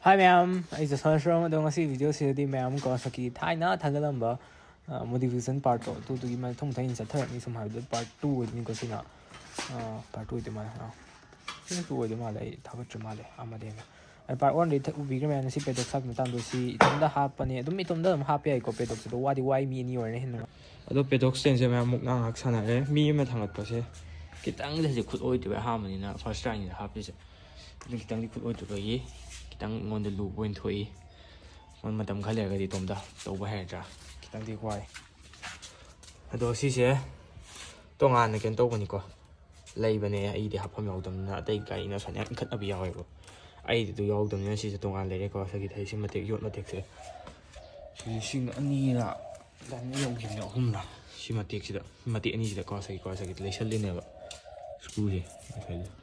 Hi ma'am, I just want to show you this video series ma'am kawasaki Thailand Thailand modification part 2 to give my thong thai in third me somehow part 2 with me cosina part 2 with my this 2 with my thabat male amade part 1 de bigger man si pedok sak metan do si itomda hapane dum itomda happy ai ko pedok so wadi why me ni or ne hin ado pedok stand je ma'am mukna hak sana re mi ma thangat pa se kitang de khut oi de ha mani na first time ni happy se kitang di khut oi de yi kitang ngon de lu point thoi ngon matam khale ga di tomda to ba ha ja kitang di kwai ado si se tongan ne ken to bani ko lei bane ai di hapam yaw dam na dai kai na san yak khat abi yaw ko ai di yaw dam ne si se tongan le ko sa gi thai si matek yot matek se si sing ani la dan yaw gi ne hum na si matek si da matek ani si da ko sa gi le sel le ne ba screw je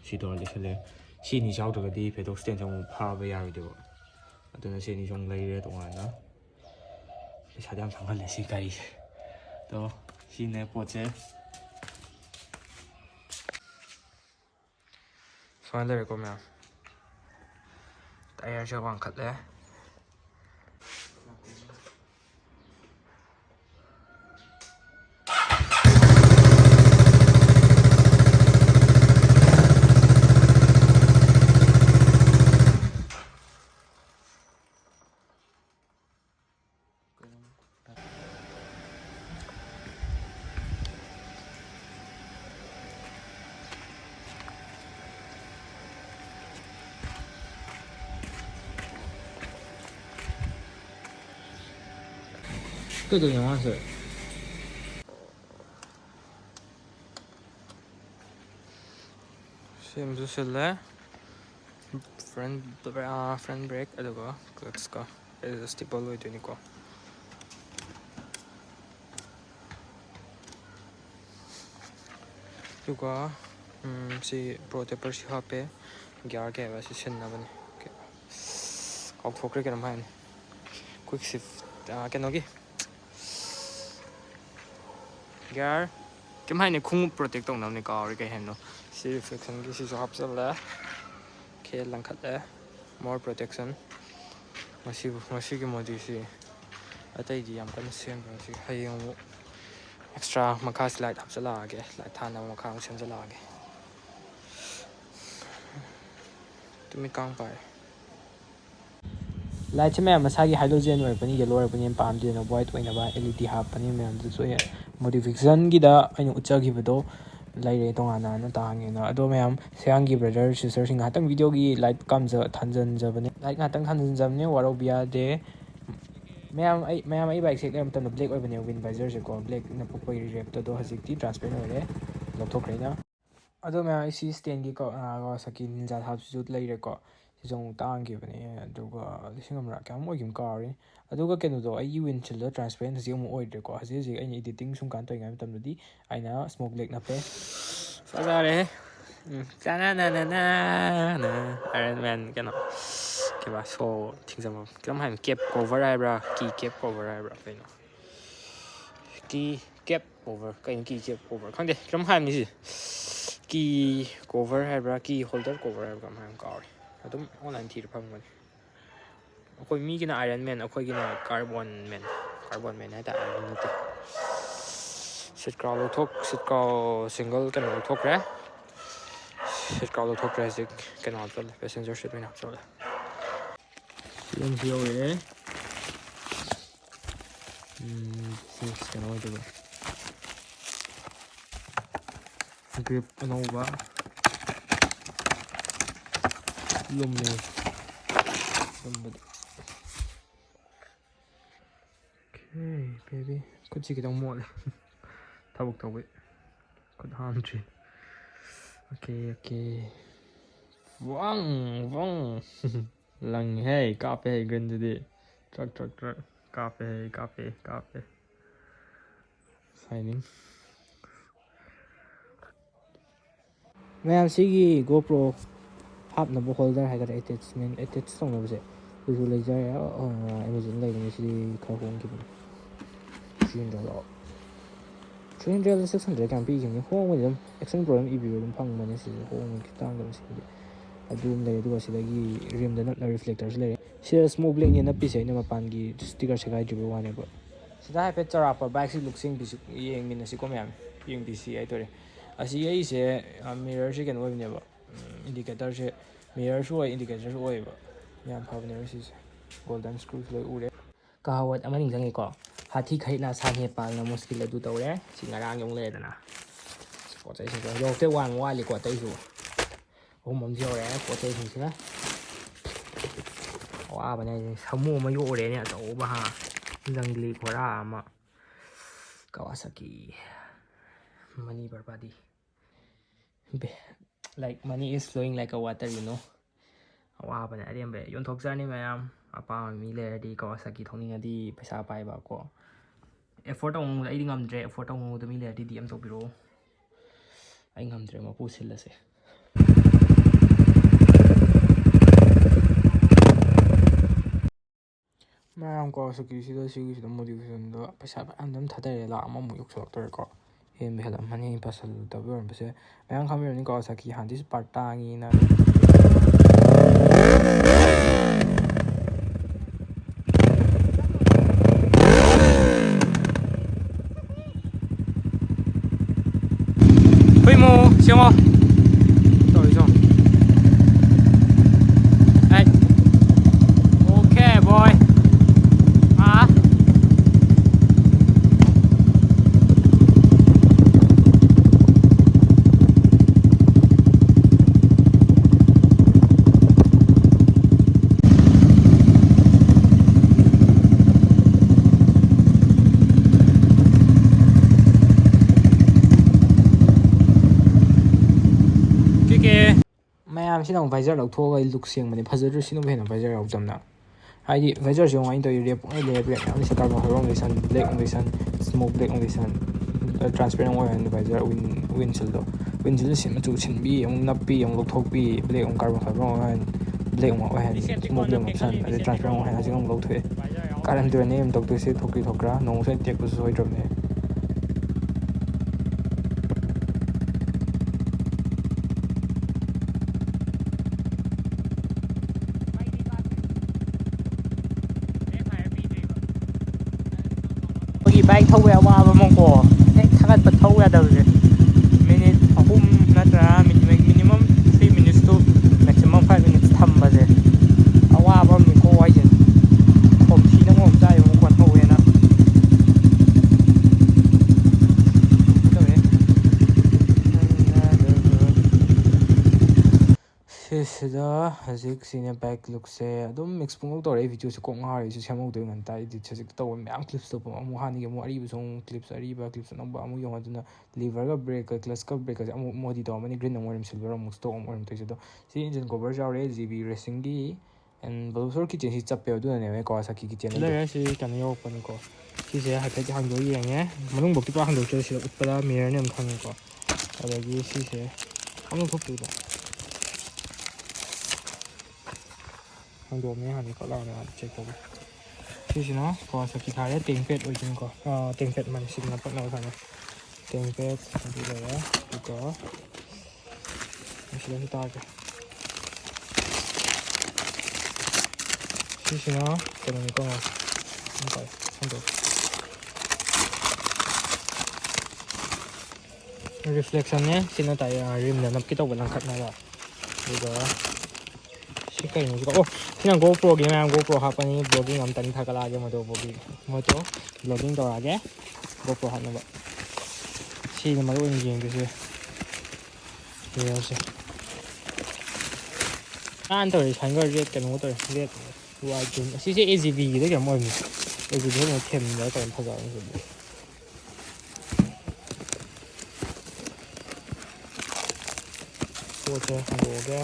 si do le sel le si ni jaw de di pedok stand jong pha ba ya ri de aduna si ni jong lai re tongan na sa dam sang khale si kai to si ne po che Soan le ko ma'am tayar siya wang khat le cái đồ nhỏ rồi xem số xe lẽ front brake ở đâu có clutch có adjustable rồi tụi nó có si protector si hape gear ke và si sen na bani học thuộc cái làm hay quick shift cái nó gì gear cái hai này không protect tông nào này có cái hình nó si reflection cái si so hấp dẫn là cái lăng khát là more protection masih cái modi si ở đây thì em cần xem rồi si hay không extra makha slide hấp dẫn là cái lại than nào makha xem dẫn là cái tụi mình căng phải light में मसागी hydrogen और बनी yellow और बनी palm दिना white ओइना बा LED half बनी में जो है modification की दा अइन उच्चा की बदो लाइरे तोंगाना न तांगे ना अदो मैम सेयांग की ब्रदर सिस्टर सिंग हातंग वीडियो की लाइट कम ज थानजन जबने लाइट हातंग थानजन जबने वारो बिया दे मैम आई बाइक से ले मतन ब्लैक ओइ बने विन वाइजर से को ब्लैक न पपई रेप तो हजिकती ट्रांसपेरेंट ओरे लथोखरेना अदो मैम इसी स्टैंड की को सकी निंजा हाफ जुट लाइरे को ꯖꯣꯡ ꯇꯥꯡꯈꯤꯕꯅꯦ ꯑꯗꯨꯒ 1,000 ꯀꯌꯥꯃꯨꯛ ꯑꯣꯏꯈꯤꯕ ꯀꯥꯎꯔꯦ ꯑꯗꯨꯒ ꯀꯩꯅꯣꯗꯣ ꯑꯩꯒꯤ ꯋꯤꯟꯁꯤꯜꯗ ꯇ꯭ꯔꯥꯟꯁꯄꯦꯔꯦꯟ ꯍꯧꯖꯤꯛ ꯑꯃꯨꯛ ꯑꯣꯏꯗ꯭ꯔꯦꯀꯣ ꯍꯧꯖꯤꯛ ꯑꯩꯅ ꯏꯗꯤꯇꯤꯡ ꯁꯨꯝ ꯀꯥꯟ ꯇꯧꯔꯤꯉꯩ ꯃꯇꯝꯗꯗꯤ ꯑꯩꯅ ꯁ꯭ꯃꯣꯛ ꯕ꯭ꯂꯦꯛ ꯅꯞꯄꯦ ꯐꯖꯔꯦ ꯆꯥꯅꯥꯅꯥꯅꯥꯅꯥ ꯑꯥꯏꯔꯟ ꯃꯦꯟ ꯀꯩꯅꯣ ꯀꯩꯕ ꯁꯣ ꯊꯤꯡꯖꯃ ꯀꯔꯝ ꯍꯥꯏꯅ ꯀꯦꯞ ꯀꯣꯚꯔ ꯍꯥꯏꯕ꯭ꯔꯥ ꯀꯤ ꯀꯦꯞ ꯀꯣꯚꯔ ꯍꯥꯏꯕ꯭ꯔꯥ ꯀꯩꯅꯣ ꯀꯤ ꯀꯦꯞ ꯀꯣꯚꯔ ꯀꯩꯅꯣ ꯀꯤ ꯀꯦꯞ ꯀꯣꯚꯔ ꯈꯪꯗꯦ ꯀꯔꯝ ꯍꯥꯏꯕꯅꯤ ꯁꯤ ꯀꯤ ꯀꯣꯚꯔ ꯍꯥꯏꯕ꯭ꯔꯥ ꯀꯤ ꯍꯣꯜꯗꯔ ꯀꯣꯚꯔ ꯍꯥꯏꯕ꯭ꯔꯥ ꯀꯔꯝ ꯍꯥꯏꯅ ꯀꯥꯎꯔꯦ ꯑꯗꯨꯝ ꯑꯣꯟꯂꯥꯏꯟ ꯊꯤꯔ ꯐꯪꯕꯅꯤ ꯑꯩꯈꯣꯏ ꯃꯤꯒꯤꯅ ꯑꯥꯏꯔꯟ ꯃꯦꯟ ꯑꯩꯈꯣꯏꯒꯤꯅ ꯀꯥꯔꯕꯣꯟ ꯃꯦꯟ ꯍꯥꯏꯇꯥꯔꯦ ꯑꯥꯏꯔꯟ ꯅꯠꯇꯦ ꯁꯤꯠ ꯀ꯭ꯔꯥꯎ ꯁꯤꯡꯒꯜ ꯀꯩꯅꯣ ꯂꯧꯊꯣꯛꯈ꯭ꯔꯦ ꯁꯤꯠ ꯀ꯭ꯔꯥꯎ ꯂꯧꯊꯣꯛꯈ꯭ꯔꯦ ꯍꯧꯖꯤꯛ ꯀꯩꯅꯣ ꯍꯥꯞꯆꯜꯂꯦ ꯄꯦꯁꯦꯟꯖꯔ ꯁꯤꯠ ꯑꯣꯏꯅ ꯍꯥꯞꯆꯜꯂꯦ ꯁꯤ ꯌꯧꯔꯦ ꯀꯩꯅꯣ ꯑꯣꯏꯗꯣꯏꯕ ꯒ꯭ꯔꯤꯞ ꯑꯅꯧꯕ ꯂꯨꯝꯃꯦ ꯂꯨꯝꯕꯗ ꯕꯦꯕꯤ ꯈꯨꯠꯁꯤ ꯈꯤꯇꯪ ꯃꯣꯠꯂꯦ ꯊꯕꯛ ꯇꯧꯕꯩ ꯈꯨꯠ ꯍꯥꯝꯗ꯭ꯔꯤ ꯑꯣꯀꯦ ꯋꯪ ꯂꯪꯉꯦꯍꯦ ꯀꯥꯞꯄꯦꯍꯦ ꯒꯟꯗꯨꯗꯤ ꯇ꯭ꯔꯛ ꯀꯥꯞꯄꯦ ꯁꯥꯏꯅꯤꯡ ꯃꯌꯥꯝ ꯁꯤꯒꯤ GoPro ꯍꯥꯞꯅꯕ ꯍꯣꯜꯗꯔ ꯍꯥꯏꯒꯗ꯭ꯔꯥ ꯑꯦꯇꯦꯆ ꯇꯧꯅꯕꯁꯦ ꯑꯩꯁꯨ ꯂꯩꯖꯔꯦ ꯑꯦꯃꯥꯖꯣꯟ ꯂꯩꯕꯅꯤ ꯁꯤꯗꯤ ꯈꯔ ꯍꯣꯡꯈꯤꯕꯅꯤ 300 600 ꯀꯌꯥꯝ ꯄꯤꯈꯤꯕꯅꯤ ꯍꯣꯡꯕꯗꯤ ꯑꯗꯨꯝ ꯑꯦꯛꯁꯟ ꯄ꯭ꯔꯣ ꯑꯗꯨꯝ ꯏꯕꯤꯌꯨ ꯑꯗꯨꯝ ꯐꯪꯕꯅꯤ ꯁꯤꯁꯨ ꯍꯣꯡꯕ ꯈꯤꯇꯪꯗꯕ ꯁꯤꯗꯤ ꯑꯗꯨꯝ ꯂꯩꯔꯦ ꯑꯗꯨꯒ ꯁꯤꯗꯒꯤ ꯔꯤꯝꯗ ꯅꯞꯅ ꯔꯤꯐ꯭ꯂꯦꯛꯇꯔꯁꯨ ꯂꯩꯔꯦ ꯁꯤꯗ ꯁ꯭ꯃꯣꯛ ꯕ꯭ꯂꯦꯛꯅꯦ ꯅꯞꯄꯤꯁꯦ ꯑꯩꯅ ꯃꯄꯥꯟꯒꯤ ꯁ꯭ꯇꯤꯀꯔ ꯁꯦꯒꯥꯏꯗ꯭ꯔꯤꯕ ꯋꯥꯅꯦꯕ ꯁꯤꯗ ꯍꯥꯏꯐꯦꯠ ꯆꯥꯎꯔꯥꯛꯄ ꯕꯥꯏꯛꯁꯤ ꯂꯨꯛꯁꯤꯡꯕꯤꯁꯤ ꯌꯦꯡꯃꯤꯟꯅꯁꯤꯀꯣ ꯃꯌꯥꯝ ꯌꯦꯡꯕꯤꯁꯤ ꯍꯥꯏꯇꯥꯔꯦ ꯑꯁꯤ ꯑꯩꯁꯦ ꯃꯤꯔꯔꯁꯤ ꯀꯩꯅꯣ ꯑꯣꯏꯕꯅꯦꯕ ꯏꯟꯗꯤꯀꯦꯇꯔꯁꯦ ꯃꯤꯔꯔꯁꯨ ꯑꯣꯏ ꯏꯟꯗꯤꯀꯦꯇꯔꯁꯨ ꯑꯣꯏꯌꯦꯕ ꯌꯥꯝ ꯐꯕꯅꯦꯕ ꯁꯤꯁꯦ ꯒꯣꯜꯗꯟ ꯁꯀ꯭ꯔꯨꯁꯨ ꯂꯣꯏ ꯎꯔꯦ ꯀꯍꯥꯋꯠ ꯑꯃ ꯅꯤꯡꯁꯤꯡꯉꯦꯀꯣ ꯍꯥꯊꯤ ꯈꯩꯅ ꯁꯥꯡꯍꯦ ꯄꯥꯜꯅ ꯃꯨꯁꯀꯤꯜ ꯑꯗꯨ ꯇꯧꯔꯦ ꯁꯤ ꯉꯔꯥꯡꯒꯤ ꯑꯃꯨꯛ ꯂꯩꯔꯦꯗꯅ ꯄꯣꯠ ꯆꯩꯁꯤꯡꯁꯦ ꯌꯧꯔꯛꯇꯦ ꯋꯥꯠꯂꯤꯀꯣ ꯑꯇꯩꯁꯨ ꯑꯍꯨꯝ ꯑꯃꯁꯨ ꯌꯧꯔꯛꯑꯦ ꯄꯣꯠ ꯆꯩꯁꯤꯡꯁꯤꯅ ꯑꯋꯥꯕꯅꯦ ꯍꯥꯏꯁꯦ ꯁꯥꯃꯨ ꯑꯃ ꯌꯣꯛꯎꯔꯦꯅꯦ ꯑꯆꯧꯕ ꯖꯪꯒꯂꯤ ꯈꯣꯔꯥ ꯑꯃ ꯀꯋꯥꯁꯥꯀꯤ ꯃꯅꯤ ꯕꯔꯕꯥꯗꯤ like money is flowing like a water you know ꯑꯋꯥꯕꯅꯦ ꯑꯔꯦꯝꯕ ꯌꯣꯟꯊꯣꯛꯆꯔꯅꯤ ꯃꯌꯥꯝ ꯑꯄꯥꯝꯕ ꯃꯤ ꯂꯩꯔꯗꯤ ꯀꯋꯥꯁꯥꯀꯤ ꯊꯧꯅꯤꯡꯉꯗꯤ ꯄꯩꯁꯥ ꯄꯥꯏꯕ ꯀꯣ ꯑꯦꯐꯣꯔꯠ ꯇꯧꯅꯤꯡꯕꯗ ꯑꯩꯗꯤ ꯉꯝꯗ꯭ꯔꯦ ꯑꯦꯐꯣꯔꯠ ꯇꯧꯅꯤꯡꯕꯗ ꯃꯤ ꯂꯩꯔꯗꯤ ꯗꯤ ꯑꯦꯝ ꯇꯧꯕꯤꯔꯛꯑꯣ ꯑꯩ ꯉꯝꯗ꯭ꯔꯦ ꯃꯄꯨ ꯁꯤꯜꯂꯁꯦ ꯃꯌꯥꯝ ꯀꯋꯥꯁꯥꯀꯤꯁꯤꯗ ꯁꯤꯒꯤꯁꯤꯗ ꯃꯣꯗꯤꯐꯤꯀꯦꯁꯟꯗꯣ ꯄꯩꯁꯥ ꯃꯌꯥꯝ ꯑꯗꯨꯝ ꯊꯥꯗꯔꯦ ꯂꯥꯛ ꯑꯃꯃꯨꯛ ꯌꯧꯁꯤꯜꯂꯛꯇꯣꯔꯦꯀꯣ ꯍꯦꯟꯕ ꯍꯦꯜꯂꯝꯃꯅꯤ ꯄꯥꯁꯜꯂꯨꯗꯕ ꯑꯣꯏꯔꯝꯕꯁꯦ ꯃꯌꯥꯝ ꯈꯪꯕꯤꯔꯝꯅꯤ ꯀꯋꯥꯁꯥꯀꯤ ꯍꯥꯟꯅꯗꯤ ꯄꯥꯔꯠ ꯇꯥꯡꯉꯤꯅ ꯍꯨꯏꯃꯨ ꯁꯦꯡꯉꯣ ꯇꯧꯔꯤꯁꯣ ꯑꯩ ꯑꯣꯀꯦ ꯕꯣꯏ ꯃꯌꯥꯝꯁꯤꯅ ꯑꯃꯨꯛ ꯚꯥꯏꯖꯔ ꯂꯧꯊꯣꯛꯑꯒ ꯑꯩ ꯂꯨꯛ ꯁꯦꯡꯕꯅꯤ ꯐꯖꯗ꯭ꯔꯦ ꯁꯤꯅꯕꯨ ꯍꯦꯟꯅ ꯚꯥꯏꯖꯔ ꯌꯥꯎꯗꯕꯅ ꯍꯥꯏꯗꯤ ꯚꯥꯏꯖꯔꯁꯦ ꯑꯃꯨꯛ ꯑꯩꯅ ꯇꯧꯔꯤ ꯔꯦꯞ ꯄꯨꯡꯂꯩ ꯂꯩꯔ ꯔꯦꯞ ꯃꯌꯥꯝ ꯁꯤ ꯀꯥꯔꯕꯣꯟ ꯐꯥꯏꯕꯔ ꯑꯣꯡꯂꯤꯁꯟ ꯕ꯭ꯂꯦꯛ ꯑꯣꯡꯂꯤꯁꯟ ꯁ꯭ꯃꯣꯛ ꯕ꯭ꯂꯦꯛ ꯑꯣꯡꯂꯤꯁꯟ ꯇ꯭ꯔꯥꯟꯁꯄꯦꯔꯦꯟ ꯑꯣꯏꯍꯟ ꯚꯥꯏꯖꯔ ꯋꯤꯟꯁꯤꯜꯗꯣ ꯋꯤꯟꯁꯤꯜꯗ ꯃꯆꯨ ꯁꯤꯟꯕꯤ ꯑꯃꯨꯛ ꯅꯞꯄꯤ ꯑꯃꯨꯛ ꯂꯧꯊꯣꯛꯄꯤ ꯕ꯭ꯂꯦꯛ ꯑꯃꯨꯛ ꯀꯥꯔꯕꯣꯟ ꯐꯥꯏꯕꯔ ꯑꯣꯏꯍꯟ ꯕ꯭ꯂꯦꯛ ꯑꯃꯨꯛ ꯑꯣꯏꯍꯟ ꯁ꯭ꯃꯣꯛ ꯕ꯭ꯂꯦꯛ ꯑꯃꯨꯛ ꯎꯞꯁꯟ ꯑꯗꯩ ꯇ꯭ꯔꯥꯟꯁꯄꯦꯔꯦꯟ ꯑꯣꯏꯍꯟ ꯍꯧꯖꯤꯛ ꯑꯃꯨꯛ ꯂꯧꯊꯣꯛꯑꯦ ꯀꯥꯔꯟ ꯇꯨꯔꯟꯅꯦ ꯑꯃꯨꯛ ꯇꯧꯗꯣꯏꯁꯦ ꯊꯣꯛꯇꯤ ꯊꯣꯛꯈ꯭ꯔꯥ ꯅꯣꯡꯁꯨ ꯑꯩꯅ ꯇꯦꯛꯄꯁꯨ ꯁꯣꯏꯗ꯭ꯔꯕꯅꯦ ꯕꯥꯏꯛ ꯊꯧꯕ ꯑꯋꯥꯕ ꯑꯃꯀꯣ ꯍꯦꯛ ꯊꯥꯒꯠꯄ ꯊꯧ ꯌꯥꯗꯕꯁꯦ ꯃꯤꯅꯤꯠ 3 ꯅꯠꯇ꯭ꯔꯒ minimum 3 minutes to maximum 5 minutes ꯊꯝꯕꯁꯦ ꯑꯋꯥꯕ ꯑꯃꯅꯤꯀꯣ ꯍꯥꯏꯁꯦ ꯈꯣꯝꯊꯤꯅ ꯑꯃꯨꯛ ꯆꯥꯏꯕ ꯑꯃꯨꯛ ꯀꯣꯟꯊꯧꯋꯦꯅ ꯁꯤꯁꯤꯗ ꯍꯧꯖꯤꯛ ꯁꯤꯅꯦ ꯕꯥꯏꯛ ꯂꯨꯛꯁꯦ ꯑꯗꯨꯝ ꯃꯤꯛꯁ ꯄꯨꯡꯧ ꯇꯧꯔꯛꯑꯦ ꯚꯤꯗꯤꯑꯣꯁꯦ ꯀꯣꯛ ꯉꯥꯎꯔꯤꯁꯨ ꯁꯦꯝꯍꯧꯗꯣꯏ ꯉꯟꯇ ꯏꯗꯤꯠ ꯍꯧꯖꯤꯛ ꯇꯧꯕ ꯃꯌꯥꯝ ꯀ꯭ꯂꯤꯞꯁ ꯇꯧꯕ ꯑꯃꯨꯛ ꯍꯥꯟꯅꯒꯤ ꯑꯃꯨꯛ ꯑꯔꯤꯕꯁꯨ ꯑꯃꯨꯛ ꯀ꯭ꯂꯤꯞꯁ ꯑꯔꯤꯕ ꯀ꯭ꯂꯤꯞꯁ ꯑꯅꯧꯕ ꯑꯃꯨꯛ ꯌꯦꯡꯉꯣ ꯑꯗꯨꯅ ꯂꯤꯚꯔꯒ ꯕ꯭ꯔꯦꯛꯀ ꯀ꯭ꯂꯁꯀ ꯕ꯭ꯔꯦꯛꯀꯁꯦ ꯑꯃꯨꯛ ꯃꯣꯗꯤ ꯇꯧꯔꯝꯃꯅꯤ ꯒ꯭ꯔꯤꯟ ꯑꯃꯨꯛ ꯑꯣꯏꯔꯝ ꯁꯤꯜꯚꯔ ꯑꯃꯨꯛ ꯁ꯭ꯇꯣꯛ ꯑꯃꯨꯛ ꯑꯣꯏꯔꯝꯗꯣꯏꯁꯦ ꯑꯗꯣ ꯁꯤ ꯏꯟꯖꯤꯟ ꯀꯣꯕꯔꯁꯨ ꯌꯥꯎꯔꯦ ꯖꯤꯕꯤ ꯔꯦꯁꯤꯡꯒꯤ ꯑꯦꯟ ꯕꯜꯁꯣꯔ ꯀꯤꯆꯦꯟꯁꯤ ꯆꯞꯄꯦꯕ ꯑꯗꯨꯅꯅꯦꯕ ꯀꯋꯥꯁꯥꯀꯤ ꯀꯤꯆꯦꯟ ꯂꯩꯔꯦ ꯁꯤ ꯀꯩꯅꯣ ꯌꯧꯔꯛꯄꯅꯤꯀꯣ ꯁꯤꯁꯦ ꯍꯥꯏꯐꯦꯠ ꯍꯥꯡꯗꯣꯛꯑ ꯌꯦꯡꯉꯦ ꯃꯅꯨꯡꯐꯧꯗꯤ ꯄꯨꯔꯥ ꯍꯥꯡꯗꯣꯛꯇ꯭ꯔꯦ ꯁꯤꯗ ꯎꯠꯄꯗ ꯃꯤꯔꯔꯅꯦ ꯑꯃ ꯈꯪꯉꯦꯀꯣ ꯑꯗꯒꯤ ꯁꯤꯁꯦ ꯑꯃꯨꯛ ꯊꯣꯛꯇꯣꯏꯗꯣ ꯍꯥꯡꯗꯣꯛꯑꯝꯃꯦ ꯍꯥꯟꯅ ꯀꯠꯂꯛꯑꯒ ꯆꯦꯛ ꯇꯧꯒꯦ ꯁꯤꯁꯤꯅ ꯀꯋꯥꯁꯥꯀꯤ ꯊꯥꯔꯦ ꯇꯦꯡꯄꯦꯠ ꯑꯣꯏꯗꯣꯏꯅꯤꯀꯣ ꯇꯦꯡꯄꯦꯠ ꯃꯥꯅꯤ ꯁꯤꯒꯅ ꯄꯛꯅꯕ ꯊꯝꯃꯦ ꯇꯦꯡꯄꯦꯠ ꯑꯗꯨ ꯂꯩꯔꯦ ꯑꯗꯨꯒ ꯁꯤꯗꯁꯨ ꯇꯥꯒꯦ ꯁꯤꯁꯤꯅ ꯀꯩꯅꯣꯅꯤꯀꯣ ꯔꯤꯐ꯭ꯂꯦꯛꯁꯟꯅꯦ ꯁꯤꯅ ꯔꯤꯝꯗ ꯅꯞꯀꯤ ꯇꯧꯕ ꯂꯪꯈꯠꯅꯕ ꯑꯗꯨꯒ ꯁꯤ ꯀꯩꯅꯣꯁꯤꯀꯣ ꯑꯣ ꯁꯤꯅ ꯒꯣꯄ꯭ꯔꯣꯒꯤ ꯃꯌꯥꯝ ꯒꯣꯄ꯭ꯔꯣ ꯍꯥꯞꯄꯅꯤ ꯕ꯭ꯂꯣꯒꯤꯡ ꯑꯝꯇꯪ ꯊꯥꯒꯠꯂꯛꯑꯒꯦ ꯃꯣꯇꯣ ꯕ꯭ꯂꯣꯒꯤꯡ ꯇꯧꯔꯛꯑꯒꯦ ꯒꯣꯄ꯭ꯔꯣ ꯍꯥꯞꯅꯕ ꯁꯤꯅ ꯃꯔꯨ ꯑꯣꯏꯅ ꯌꯦꯡꯗꯣꯏꯁꯦ ꯃꯤꯔꯔꯁꯦ ꯅꯍꯥꯟ ꯇꯧꯔꯤ ꯁꯥꯏꯟꯒꯔ ꯔꯦꯠ ꯀꯩꯅꯣ ꯇꯧꯔꯦ ꯔꯦꯠ ꯋꯥꯏꯠ ꯒ꯭ꯔꯤꯟ ꯑꯁꯤꯁꯦ AGVꯒꯤꯗ ꯀꯩꯅꯣ ꯑꯣꯏꯕꯅꯤ AGV ꯊꯦꯝꯕ ꯇꯧꯔ ꯐꯖꯕꯅꯤ ꯄꯣꯠꯁꯦ ꯍꯥꯡꯗꯣꯛꯑꯒꯦ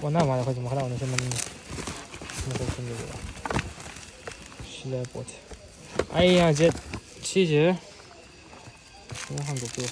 ꯑꯣꯟꯅ ꯃꯥꯜꯂꯦ ꯑꯩꯈꯣꯏꯁꯦ ꯃꯈꯥ ꯑꯣꯟꯅꯁꯤꯟꯕꯅꯤꯅ ꯁꯤꯗ ꯄꯣꯠꯁꯦ ꯑꯩ ꯍꯧꯖꯤꯛ ꯁꯤꯁꯦ ꯍꯥꯡꯗꯣꯛꯄꯤꯌꯨ